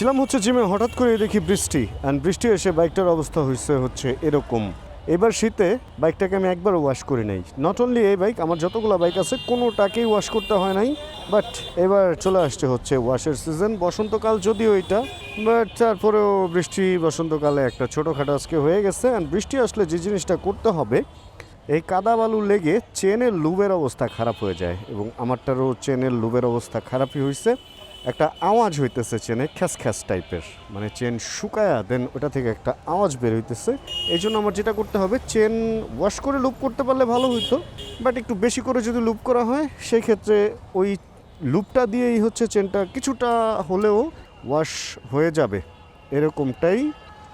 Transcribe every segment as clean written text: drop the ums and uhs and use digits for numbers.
ছিলাম হচ্ছে জিমে, হঠাৎ করে দেখি বৃষ্টি, অ্যান্ড বৃষ্টি এসে বাইকটার অবস্থা হচ্ছে এরকম। এবার শীতে বাইকটাকে আমি একবারও ওয়াশ করি নাই। নট অনলি এই বাইক, আমার যতগুলো বাইক আছে কোনোটাকেই ওয়াশ করতে হয় নাই। বাট এবার চলে আসছে হচ্ছে ওয়াশের সিজন, বসন্তকাল যদিও এটা, বাট তারপরেও বৃষ্টি বসন্তকালে একটা ছোটোখাটো আজকে হয়ে গেছে। অ্যান্ড বৃষ্টি আসলে যে জিনিসটা করতে হবে, এই কাদা বালু লেগে চেনের লুবের অবস্থা খারাপ হয়ে যায়, এবং আমারটারও চেনের লুবের অবস্থা খারাপই হয়েছে। একটা আওয়াজ হইতেছে চেনে, খ্যাস খ্যাস টাইপের, মানে চেন শুকায়া দেন ওটা থেকে একটা আওয়াজ বের হইতেছে। এই জন্য আমার যেটা করতে হবে, চেন ওয়াশ করে লুপ করতে পারলে ভালো হইতো, বাট একটু বেশি করে যদি লুপ করা হয় সেই ক্ষেত্রে ওই লুপটা দিয়েই হচ্ছে চেনটা কিছুটা হলেও ওয়াশ হয়ে যাবে, এরকমটাই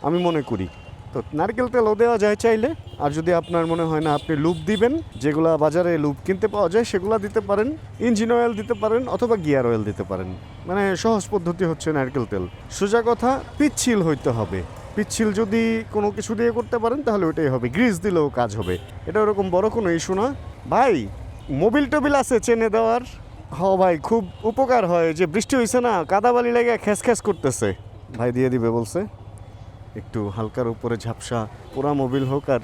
আমি মনে করি। তো নারকেল তেলও দেওয়া যায় চাইলে, আর যদি আপনার মনে হয় না আপনি লুপ দিবেন, যেগুলো বাজারে লুপ কিনতে পাওয়া যায় সেগুলো দিতে পারেন, ইঞ্জিন অয়েল দিতে পারেন অথবা গিয়ার অয়েল দিতে পারেন। মানে সহজ পদ্ধতি হচ্ছে নারকেল তেল। সোজা কথা, পিচ্ছিল হইতে হবে। পিচ্ছিল যদি কোনো কিছু দিয়ে করতে পারেন তাহলে ওইটাই হবে, গ্রিস দিলেও কাজ হবে, এটা ওরকম বড় কোনো ইস্যু না। ভাই মোবিল টোবিল আছে চেনে দেওয়ার? হ ভাই, খুব উপকার হয়। যে বৃষ্টি হয়েছে না, কাদাবালি লেগে খ্যাস খ্যাস করতেছে, ভাই দিয়ে দিবে বলছে। একটু হালকার উপরে ঝাপসা, পুরা মোবিল হোক আর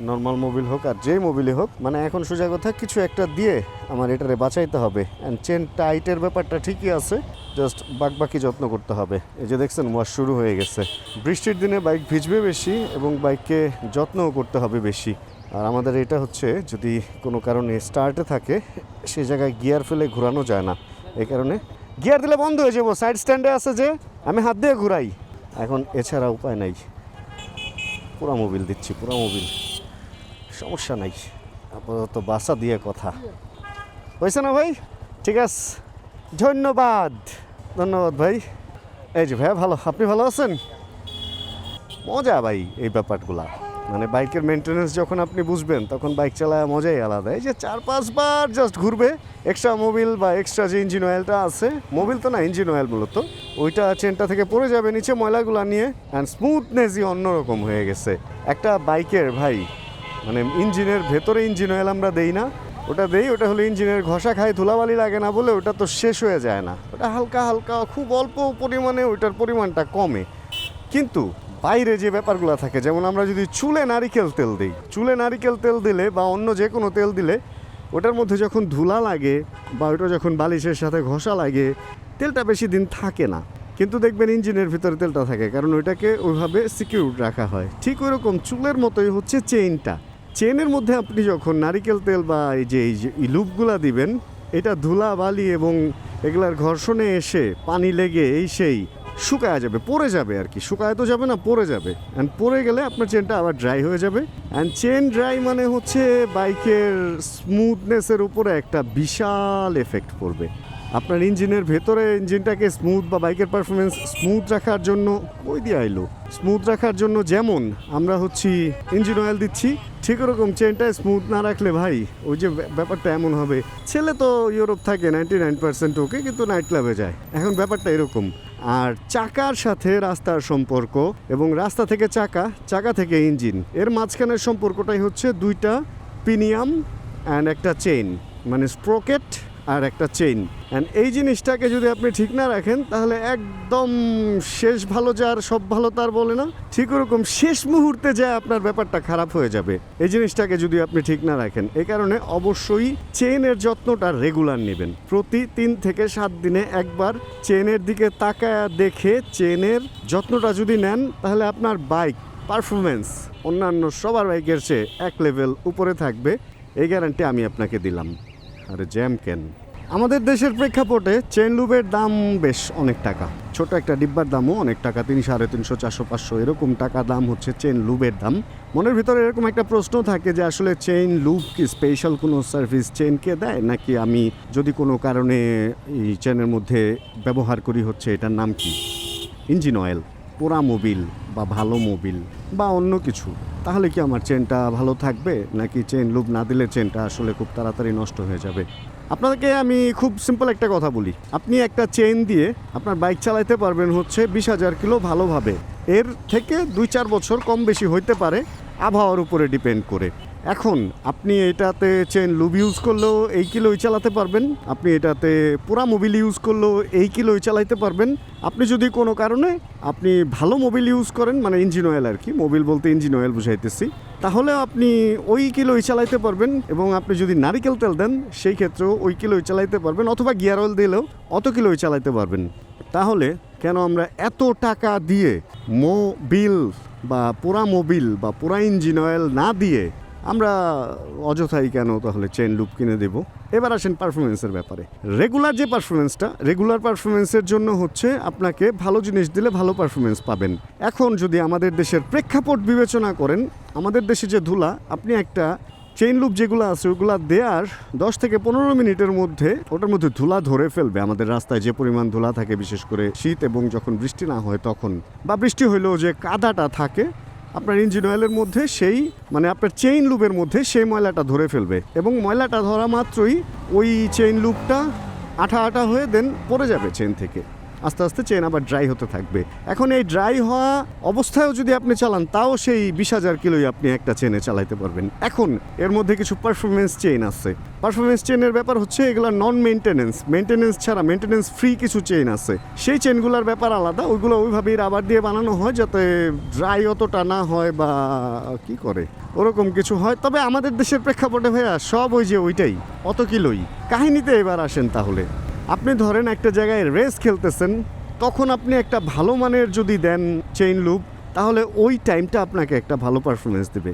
নর্মাল মোবিল হোক আর যেই মোবিলই হোক, মানে এখন সোজা কথা কিছু একটা দিয়ে আমার এটারে বাঁচাইতে হবে। অ্যান্ড চেন টাইটের ব্যাপারটা ঠিকই আছে, জাস্ট বাকি যত্ন করতে হবে। এই যে দেখছেন ওয়াশ শুরু হয়ে গেছে। বৃষ্টির দিনে বাইক ভিজবে বেশি এবং বাইককে যত্নও করতে হবে বেশি। আর আমাদের এটা হচ্ছে, যদি কোনো কারণে স্টার্টে থাকে সেই জায়গায় গিয়ার ফেলে ঘোরানো যায় না, এই কারণে গিয়ার দিলে বন্ধ হয়ে যাবো। সাইড স্ট্যান্ডে আছে যে আমি হাত দিয়ে ঘুরাই, এখন এছাড়া উপায় নাই। পুরা মোবিল দিচ্ছি, পুরা মোবিল, সমস্যা নাই। আপাতত বাসা দিয়ে কথা হয়েছে না ভাই? ঠিক আছে, ধন্যবাদ ধন্যবাদ ভাই। এই যে ভাই ভালো, আপনি ভালো আছেন? মজা ভাই এই ব্যাপারগুলা, মানে বাইকের মেনটেনেন্স যখন আপনি বুঝবেন তখন বাইক চালায় মজাই আলাদা। এই যে 4-5 বার জাস্ট ঘুরবে, এক্সট্রা মোবিল বা এক্সট্রা যে ইঞ্জিন অয়েলটা আছে, মোবিল তো না ইঞ্জিন অয়েল মূলত, ওইটা চেনটা থেকে পড়ে যাবে নিচে ময়লাগুলা নিয়ে, অ্যান্ড স্মুথনেসই অন্যরকম হয়ে গেছে একটা বাইকের। ভাই মানে ইঞ্জিনের ভেতরে ইঞ্জিন অয়েল আমরা দেই না, ওটা দেই, ওটা হলো ইঞ্জিনের ঘষা খায়, ধুলাবালি লাগে না বলে ওটা তো শেষ হয়ে যায় না, ওটা হালকা হালকা খুব অল্প পরিমাণে ওইটার পরিমাণটা কমে। কিন্তু বাইরে যে ব্যাপারগুলো থাকে, যেমন আমরা যদি চুলে নারিকেল তেল দিই, চুলে নারিকেল তেল দিলে বা অন্য যে কোনো তেল দিলে ওটার মধ্যে যখন ধুলা লাগে বা ওটা যখন বালিশের সাথে ঘষা লাগে, তেলটা বেশি দিন থাকে না। কিন্তু দেখবেন ইঞ্জিনের ভিতরে তেলটা থাকে, কারণ ওইটাকে ওইভাবে সিকিউর রাখা হয়। ঠিক ওইরকম চুলের মতোই হচ্ছে চেইনটা। চেইনের মধ্যে আপনি যখন নারিকেল তেল বা এই যে লুপগুলা দিবেন, এটা ধুলা বালি এবং এগুলার ঘর্ষণে এসে পানি লেগে এই সেই শুকায় যাবে, পড়ে যাবে আর কি, শুকায় তো যাবে না, পড়ে যাবে। অ্যান্ড পড়ে গেলে আপনার চেনটা আবার ড্রাই হয়ে যাবে। অ্যান্ড চেন ড্রাই মানে হচ্ছে বাইকের স্মুথনেসের উপরে একটা বিশাল এফেক্ট পড়বে। আপনার ইঞ্জিনের ভেতরে ইঞ্জিনটাকে স্মুথ বা বাইকের পারফরমেন্স স্মুথ রাখার জন্য, ওই দিয়ে আইলো স্মুথ রাখার জন্য যেমন আমরা হচ্ছি ইঞ্জিন অয়েল দিচ্ছি, ঠিক ওরকম চেনটা স্মুথ না রাখলে ভাই ওই যে ব্যাপারটা এমন হবে। ছেলে তো ইউরোপ থাকে 99% ওকে, কিন্তু নাইট ক্লাবে যায়, এখন ব্যাপারটা এরকম। আর চাকার সাথে রাস্তার সম্পর্ক, এবং রাস্তা থেকে চাকা, চাকা থেকে ইঞ্জিন, এর মাঝখানের সম্পর্কটাই হচ্ছে দুইটা পিনিয়াম অ্যান্ড একটা চেইন, মানে স্প্রকেট আর একটা চেইন। অ্যান্ড এই জিনিসটাকে যদি আপনি ঠিক না রাখেন তাহলে একদম শেষ ভালো যার সব ভালো তার বলে না, ঠিক ওরকম শেষ মুহূর্তে যায় আপনার ব্যাপারটা খারাপ হয়ে যাবে এই জিনিসটাকে যদি আপনি ঠিক না রাখেন। এই কারণে অবশ্যই চেইনের যত্নটা রেগুলার নেবেন। প্রতি 3 থেকে 7 দিনে একবার চেইনের দিকে তাকায়া দেখে চেইনের যত্নটা যদি নেন, তাহলে আপনার বাইক পারফরমেন্স অন্যান্য সবার বাইকের চেয়ে এক লেভেল উপরে থাকবে, এই গ্যারান্টি আমি আপনাকে দিলাম। আরে জ্যাম কেন? আমাদের দেশের প্রেক্ষাপটে চেন লুবের দাম বেশ অনেক টাকা, ছোট একটা ডিব্বার দামও অনেক টাকা, 300, 350, 400, 500 এরকম টাকা দাম হচ্ছে চেন লুবের দাম। মনের ভিতরে এরকম একটা প্রশ্ন থাকে যে আসলে চেইন লুব কি স্পেশাল কোনো সার্ভিস চেইনকে দেয়, নাকি আমি যদি কোনো কারণে এই চেনের মধ্যে ব্যবহার করি হচ্ছে এটার নাম কি ইঞ্জিন অয়েল, পোড়া মোবিল বা ভালো মোবিল বা অন্য কিছু, তাহলে কি আমার চেনটা ভালো থাকবে, নাকি চেন লুব না দিলে চেনটা আসলে খুব তাড়াতাড়ি নষ্ট হয়ে যাবে? আপনাকে আমি খুব সিম্পল একটা কথা বলি, আপনি একটা চেইন দিয়ে আপনার বাইক চালাতে পারবেন হচ্ছে 20,000 কিলো ভালোভাবে, এর থেকে 2-4 বছর কম বেশি হইতে পারে, আবহাওয়ার উপরে ডিপেন্ড করে। এখন আপনি এটাতে চেন লুব ইউজ করলেও এই কিলোই চালাতে পারবেন, আপনি এটাতে পুরা মোবিল ইউজ করলেও এই কিলোই চালাতে পারবেন। আপনি যদি কোনো কারণে আপনি ভালো মোবিল ইউজ করেন, মানে ইঞ্জিন অয়েল আর কি, মোবিল বলতে ইঞ্জিন অয়েল বুঝাইতেছি, তাহলে আপনি ওই কিলোই চালাইতে পারবেন। এবং আপনি যদি নারিকেল তেল দেন সেই ক্ষেত্রেও ওই কিলোই চালাইতে পারবেন, অথবা গিয়ার অয়েল দিলেও অত কিলোই চালাইতে পারবেন। তাহলে কেন আমরা এত টাকা দিয়ে মোবিল বা পুরা মোবিল বা পুরা ইঞ্জিন অয়েল না দিয়ে আমরা অযথাই কেন তাহলে চেন লুপ কিনে দেব? এবার আসেন পারফরমেন্সের ব্যাপারে। রেগুলার পারফরমেন্সের জন্য হচ্ছে আপনাকে ভালো জিনিস দিলে ভালো পারফরমেন্স পাবেন। এখন যদি আমাদের দেশের প্রেক্ষাপট বিবেচনা করেন, আমাদের দেশে যে ধুলা, আপনি একটা চেইন লুপ যেগুলো আছে ওগুলো দেওয়ার 10 থেকে 15 মিনিটের মধ্যে ওটার মধ্যে ধুলা ধরে ফেলবে। আমাদের রাস্তায় যে পরিমাণ ধুলা থাকে, বিশেষ করে শীত এবং যখন বৃষ্টি না হয় তখন, বা বৃষ্টি হইলেও যে কাদাটা থাকে আপনার ইঞ্জিন অয়েলের মধ্যে, সেই মানে আপনার চেইন লুপের মধ্যে সেই ময়লাটা ধরে ফেলবে। এবং ময়লাটা ধরা মাত্রই ওই চেইন লুপটা আঠা আঠা হয়ে দেন পড়ে যাবে চেন থেকে, আস্তে আস্তে চেন আবার ড্রাই হতে থাকবে। এখন এই ড্রাই হওয়া অবস্থায়ও যদি আপনি চালান, তাও সেই 20,000 কিলোই আপনি একটা চেনে চালাইতে পারবেন। এখন এর মধ্যে কিছু পারফরমেন্স চেইন আছে। পারফরমেন্স চেনের ব্যাপার হচ্ছে এগুলো নন মেনটেনেন্স ছাড়া মেনটেনেন্স ফ্রি কিছু চেইন আছে। সেই চেনগুলোর ব্যাপার আলাদা, ওইগুলো ওইভাবেই রাবার দিয়ে বানানো হয় যাতে ড্রাই অতটা না হয় বা কি করে ওরকম কিছু হয়। তবে আমাদের দেশের প্রেক্ষাপটে ভাইয়া সব ওই যে ওইটাই, অত কিলোই। কাহিনীতে এবার আসেন তাহলে। আপনি ধরেন একটা জায়গায় রেস খেলতেছেন, তখন আপনি একটা ভালো মানের যদি দেন চেইন লুপ, তাহলে ওই টাইমটা আপনাকে একটা ভালো পারফরমেন্স দেবে।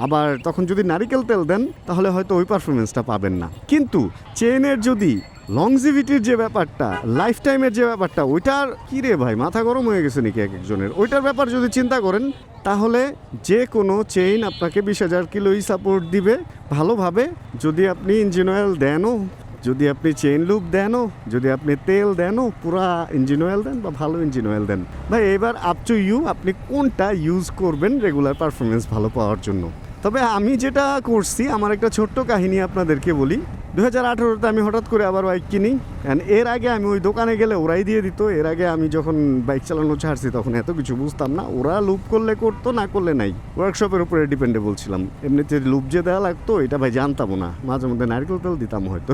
আবার তখন যদি নারিকেল তেল দেন তাহলে হয়তো ওই পারফরমেন্সটা পাবেন না। কিন্তু চেইনের যদি লংজিভিটির যে ব্যাপারটা, লাইফ টাইমের যে ব্যাপারটা, ওইটার কি রে ভাই, মাথা গরম হয়ে গেছে নাকি এক একজনের? ওইটার ব্যাপার যদি চিন্তা করেন, তাহলে যে কোনো চেইন আপনাকে 20,000 কিলোই সাপোর্ট দিবে ভালোভাবে, যদি আপনি ইঞ্জিন অয়েল দেনও, যদি আপনি চেইন লুপ দেনও, যদি আপনি তেল দেনও, পুরা ইঞ্জিন অয়েল দেন বা ভালো ইঞ্জিন অয়েল দেন। ভাই এবার আপ টু ইউ, আপনি কোনটা ইউজ করবেন রেগুলার পারফরমেন্স ভালো পাওয়ার জন্য। তবে আমি যেটা করছি, আমার একটা ছোট্ট কাহিনী আপনাদেরকে বলি। 2018-তে আমি হঠাৎ করে আবার বাইক কিনি। অ্যান্ড এর আগে আমি ওই দোকানে গেলে ওরাই দিয়ে দিত। এর আগে আমি যখন বাইক চালানো ছাড়ছি তখন এত কিছু বুঝতাম না। ওরা লুপ করলে করতো, না করলে নাই। ওয়ার্কশপের উপরে ডিপেন্ডেবল ছিলাম। এমনিতে লুপ যে দেওয়া লাগতো এটা ভাই জানতামও না, মাঝে মধ্যে নারকেল তেল দিতাম হয়তো।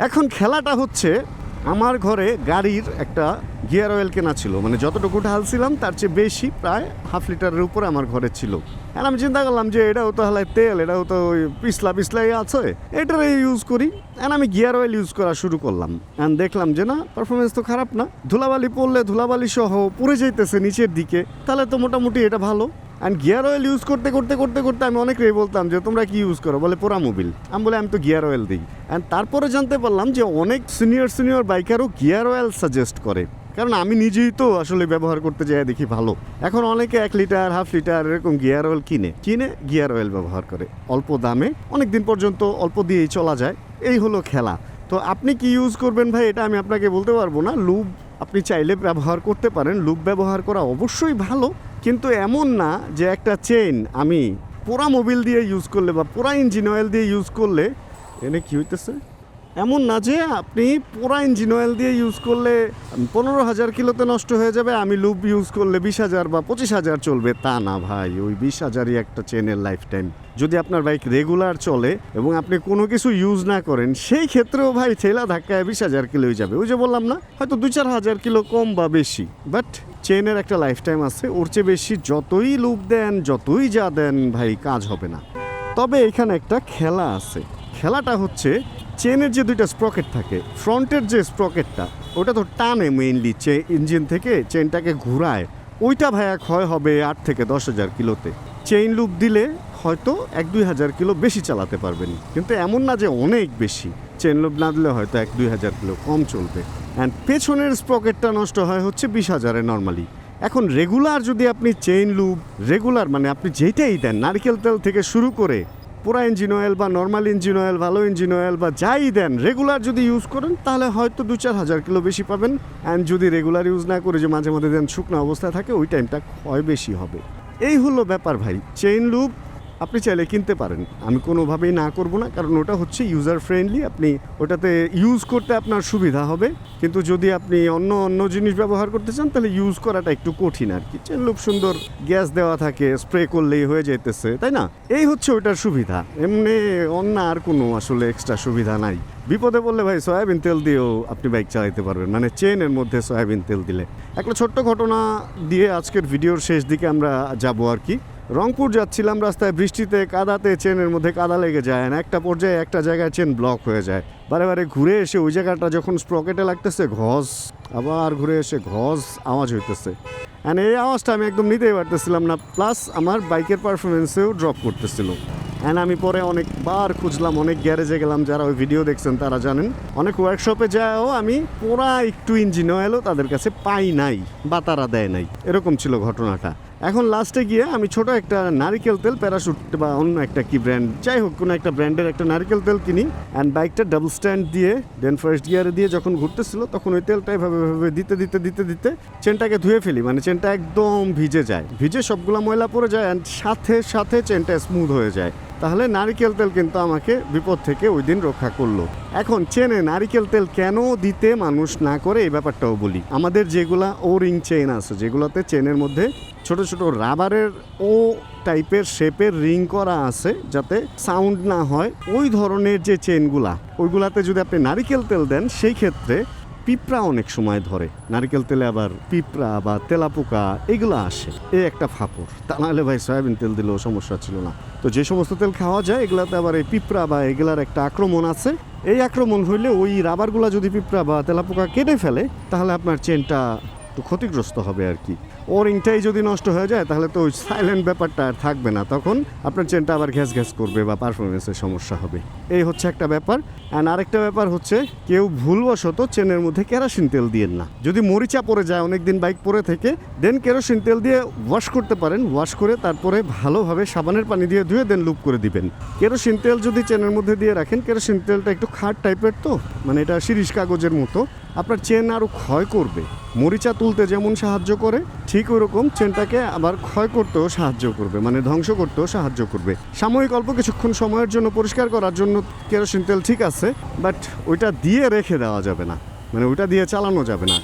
এখন খেলাটা হচ্ছে, আমার ঘরে গাড়ির একটা গিয়ার অয়েল কেনা ছিল, মানে যতটুকু ঢালছিলাম তার চেয়ে বেশি, প্রায় 1/2 লিটারের উপরে আমার ঘরে ছিল। আর আমি চিন্তা করলাম যে এটাও তো হালাই তেল, এটাও তো ওই পিছলাই আছে, এটারই ইউজ করি। আর আমি গিয়ার অয়েল ইউজ করা শুরু করলাম। আর দেখলাম যে না, পারফরমেন্স তো খারাপ না, ধুলাবালি পড়লে ধুলাবালি সহ পড়ে যাইতেছে নিচের দিকে, তাহলে তো মোটামুটি এটা ভালো। অ্যান্ড গিয়ার অয়েল ইউজ করতে করতে করতে করতে আমি অনেকেই বলতাম যে তোমরা কি ইউজ করো, বলে পোড়া মোবিল। আমি বলে আমি তো গিয়ার অয়েল দিই। অ্যান্ড তারপরে জানতে পারলাম যে অনেক সিনিয়র বাইকারও গিয়ার অয়েল সাজেস্ট করে, কারণ আমি নিজেই তো আসলে ব্যবহার করতে যাই দেখি ভালো। এখন অনেকে 1 লিটার 1/2 লিটার এরকম গিয়ার অয়েল কিনে গিয়ার অয়েল ব্যবহার করে অল্প দামে, অনেক দিন পর্যন্ত অল্প দিয়েই চলা যায়। এই হলো খেলা। তো আপনি কি ইউজ করবেন ভাই, এটা আমি আপনাকে বলতে পারবো না। লুব আপনি চাইলে ব্যবহার করতে পারেন, লুব ব্যবহার করা অবশ্যই ভালো, কিন্তু এমন না যে একটা চেইন আমি পুরা মোবিল দিয়ে ইউজ করলে বা পুরা ইঞ্জিন অয়েল দিয়ে ইউজ করলে, এনে কি হইতেছে, এমন না যে আপনি পুরা ইঞ্জিন অয়েল দিয়ে ইউজ করলে 15,000 কিলোতে নষ্ট হয়ে যাবে, আমি লুব ইউজ করলে 20,000 বা 25,000 চলবে, তা না ভাই। ওই 20,000ই একটা চেনের লাইফ টাইম। যদি আপনার বাইক রেগুলার চলে এবং আপনি কোনো কিছু ইউজ না করেন, সেই ক্ষেত্রেও ভাই ঠেলা ধাক্কায় 20,000 কিলোই যাবে। ওই যে বললাম না, হয়তো 2-4 হাজার কিলো কম বা বেশি, বাট চেনের একটা লাইফ টাইম আছে। ওর চেয়ে বেশি যতই লুপ দেন, যতই যা দেন ভাই, কাজ হবে না। তবে এখানে একটা খেলা আছে। খেলাটা হচ্ছে, চেনের যে 2টা স্প্রকেট থাকে, ফ্রন্টের যে স্প্রকেটটা ওটা তো টানে মেইনলি ইঞ্জিন থেকে চেনটাকে ঘুরায়, ওইটা ভাইয়া ক্ষয় হবে 8 থেকে 10,000 কিলোতে। চেইন লুপ দিলে হয়তো 1-2 হাজার কিলো বেশি চালাতে পারবেন, কিন্তু এমন না যে অনেক বেশি। চেইন লুপ না দিলে হয়তো 1-2 হাজার কিলো কম চলবে। অ্যান্ড পেছনের স্প্রকেটটা নষ্ট হয় হচ্ছে 20,000-এ নর্মালি। এখন রেগুলার যদি আপনি চেইন লুপ রেগুলার, মানে আপনি যেটাই দেন, নারকেল তেল থেকে শুরু করে পুরা ইঞ্জিন অয়েল বা নর্মাল ইঞ্জিন অয়েল, ভালো ইঞ্জিন অয়েল বা যাই দেন, রেগুলার যদি ইউজ করেন তাহলে হয়তো 2-4 হাজার কিলো বেশি পাবেন। অ্যান্ড যদি রেগুলার ইউজ না করে যে মাঝে মাঝে দেন শুকনো অবস্থায় থাকে, ওই টাইমটা ক্ষয় বেশি হবে। এই হলো ব্যাপার ভাই। চেইন লুপ আপনি চাইলে কিনতে পারেন, আমি কোনোভাবেই না করব না, কারণ ওটা হচ্ছে ইউজার ফ্রেন্ডলি, আপনি ওটাতে ইউজ করতে আপনার সুবিধা হবে। কিন্তু যদি আপনি অন্য জিনিস ব্যবহার করতে চান তাহলে ইউজ করাটা একটু কঠিন আর কি। চেন লুপ সুন্দর, গ্যাস দেওয়া থাকে, স্প্রে করলেই হয়ে যেতেছে, তাই না? এই হচ্ছে ওটার সুবিধা, এমনি অন্য আর কোনো আসলে এক্সট্রা সুবিধা নাই। বিপদে পড়লে ভাই সয়াবিন তেল দিয়েও আপনি বাইক চালাতে পারবেন, মানে চেনের মধ্যে সয়াবিন তেল দিলে। একটা ছোট্ট ঘটনা দিয়ে আজকের ভিডিওর শেষ দিকে আমরা যাব আর কি। রংপুর যাচ্ছিলাম, রাস্তায় বৃষ্টিতে কাদাতে চেনের মধ্যে কাদা লেগে যায়, না একটা পর্যায়ে একটা জায়গায় চেন ব্লক হয়ে যায়। বারে বারে ঘুরে এসে ওই জায়গাটা যখন স্প্রকেটে লাগতেছে ঘস, আবার ঘুরে এসে ঘস আওয়াজ হইতেছে। অ্যান্ড এই আওয়াজটা আমি একদম নিতেই পারতেছিলাম না, প্লাস আমার বাইকের পারফরমেন্সেও ড্রপ করতেছিল। অ্যান্ড আমি পরে অনেকবার খুঁজলাম, অনেক গ্যারেজে গেলাম, যারা ওই ভিডিও দেখছেন তারা জানেন। অনেক ওয়ার্কশপে যাও আমি পুরা একটু ইঞ্জিন অয়েলও তাদের কাছে পাই নাই বা তারা দেয় নাই, এরকম ছিল ঘটনাটা। এখন লাস্টে গিয়ে আমি ছোট একটা নারিকেল তেল, প্যারাশুট বা অন্য একটা কি ব্র্যান্ড, যাই হোক কোনো একটা ব্র্যান্ডের একটা নারিকেল তেল কিনি। অ্যান্ড বাইকটা ডাবল স্ট্যান্ড দিয়ে দেন ফার্স্ট গিয়ারে দিয়ে যখন ঘুরতেছিল তখন ওই তেলটা এভাবে দিতে দিতে দিতে দিতে চেনটাকে ধুয়ে ফেলি, মানে চেনটা একদম ভিজে যায়, ভিজে সবগুলো ময়লা পড়ে যায়, অ্যান্ড সাথে সাথে চেনটা স্মুথ হয়ে যায়। তাহলে নারিকেল তেল কিন্তু আমাকে বিপদ থেকে ওই দিন রক্ষা করলো। এখন চেনে নারিকেল তেল কেন দিতে মানুষ না করে এই ব্যাপারটাও বলি। আমাদের যেগুলা ও রিং চেন আছে, যেগুলোতে চেনের মধ্যে ছোট ছোট রাবারের ও টাইপের শেপের রিং করা আছে যাতে সাউন্ড না হয়, ওই ধরনের যে চেনগুলা, ওইগুলাতে যদি আপনি নারিকেল তেল দেন সেই ক্ষেত্রে পিঁপড়া অনেক সময় ধরে। নারিকেল তেলে আবার পিঁপড়া বা তেলাপোকা এগুলো আসে, এই একটা ফাপড়। তা নাহলে ভাই সয়াবিন তেল দিলেও সমস্যা ছিল না। তো যে সমস্ত তেল খাওয়া যায় এগুলাতে আবার এই পিঁপড়া বা এগুলার একটা আক্রমণ আছে। এই আক্রমণ হইলে ওই রাবারগুলা যদি পিঁপড়া বা তেলাপোকা কেটে ফেলে তাহলে আপনার চেনটা একটু ক্ষতিগ্রস্ত হবে আর কি। ও রিংটাই যদি নষ্ট হয়ে যায় তাহলে তো ওই সাইলেন্ট ব্যাপারটা আর থাকবে না, তখন আপনার চেনটা আবার ঘ্যাস ঘ্যাস করবে বা পারফরমেন্সের সমস্যা হবে। এই হচ্ছে একটা ব্যাপার। অ্যান্ড আরেকটা ব্যাপার হচ্ছে, কেউ ভুলবশত চেনের মধ্যে কেরোসিন তেল দিয়েন না। যদি মরিচা পড়ে যায় অনেকদিন বাইক পরে থেকে, দেন কেরোসিন তেল দিয়ে ওয়াশ করতে পারেন। ওয়াশ করে তারপরে ভালোভাবে সাবানের পানি দিয়ে ধুয়ে দেন লুপ করে দিবেন। কেরোসিন তেল যদি চেনের মধ্যে দিয়ে রাখেন, কেরোসিন তেলটা একটু খাট টাইপের, তো মানে এটা শিরিষ কাগজের মতো, আপনার চেন আরও ক্ষয় করবে। মরিচা তুলতে যেমন সাহায্য করে ঠিক ওরকম চেনটাকে আবার ক্ষয় করতেও সাহায্য করবে, মানে ধ্বংস করতেও সাহায্য করবে। সাময়িক অল্প কিছুক্ষণ সময়ের জন্য পরিষ্কার করার জন্য কেরোসিন তেল ঠিক আছে, বাট ওইটা দিয়ে রেখে দেওয়া যাবে না, মানে ওইটা দিয়ে চালানো যাবে না।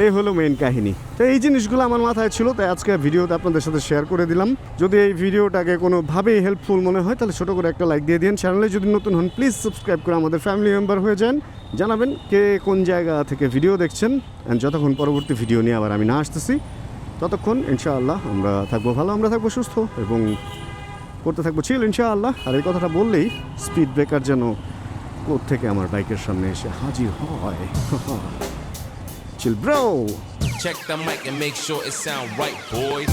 এই হলো মেইন কাহিনী। তো এই জিনিসগুলো আমার মাথায় ছিল, তাই আজকে ভিডিওতে আপনাদের সাথে শেয়ার করে দিলাম। যদি এই ভিডিওটাকে কোনোভাবেই হেল্পফুল মনে হয় তাহলে ছোটো করে একটা লাইক দিয়ে দিন। চ্যানেলে যদি নতুন হন প্লিজ সাবস্ক্রাইব করে আমাদের ফ্যামিলি মেম্বার হয়ে যান। জানাবেন কে কোন জায়গা থেকে ভিডিও দেখছেন। অ্যান্ড যতক্ষণ পরবর্তী ভিডিও নিয়ে আবার আমি না আসতেছি, ততক্ষণ ইনশাআল্লাহ আমরা থাকবো ভালো, আমরা থাকবো সুস্থ এবং করতে থাকবো চিল ইনশাআল্লাহ। আর এই কথাটা বললেই স্পিড ব্রেকার যেন থেকে আমার বাইকের সামনে এসে হাজির হয়। Chill bro. Check the mic and make sure it sound right, boys.